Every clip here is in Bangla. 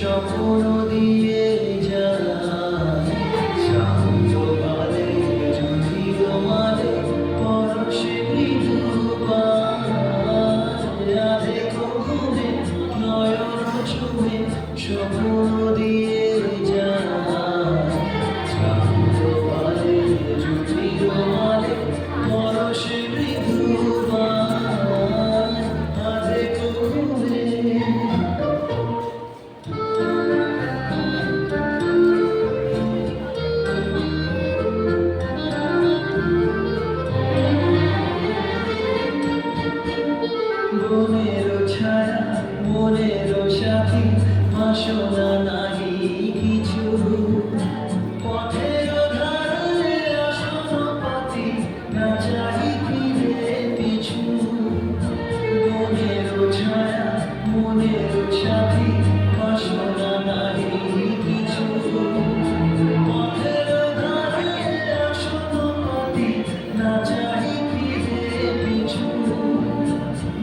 স্বপ্ন দিয়ে যায় শান্ত বালে যদি রোমালে পরশে মৃদু রাধে ঘুমে নয়ন ছুঁয়ে স্বপ্ন দিয়ে যায় শান্ত বালে যদি রোমালে পরশে মৃদু রাধে ঘুমে মনেরও ছায়া মনেরও সাথী বাসনা নাহি কিছু পথের ধারে আসন পাতি না চাহি ফিরে পিছু মনেরও ছায়া মনেরও সাথী বাসনা নাহি কিছু পথের ধারে আসন পাতি না চাহি ফিরে পিছু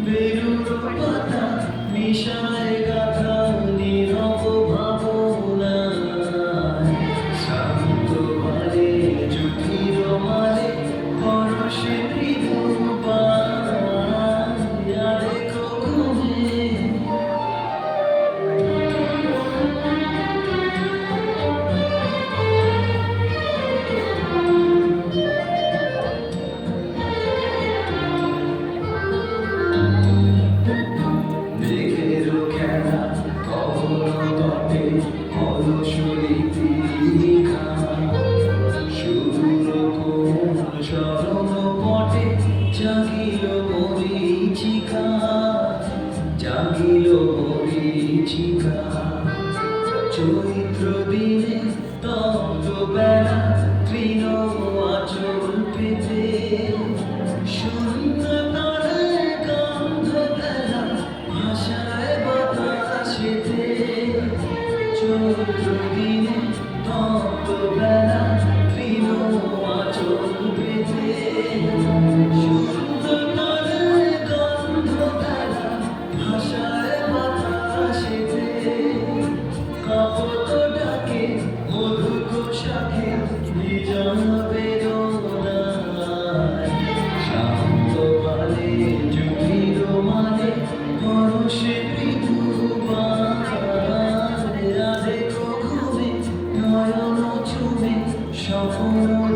বেরুর পাতা মিশায় গাথা নীরব ভাবনায় শান্ত বালে জুটির মালে পরশে মৃদু পায় ঘুমে জাগিল মরীচিকা জাগিল মরীচিকা চৈত্র দিনে তপ্ত বেলা তৃণ আঁচল পেতে শূন্য তারে গন্ধ বেলা ভাষায় বাতাসেতে চৈত্র দিনে তপ্ত বেলা তৃণ আঁচল পেতে শান্ত বালে জুটির মালে পরশে মৃদু রাধে ঘুমে নয়ন ছুঁয়ে স্বপ্ন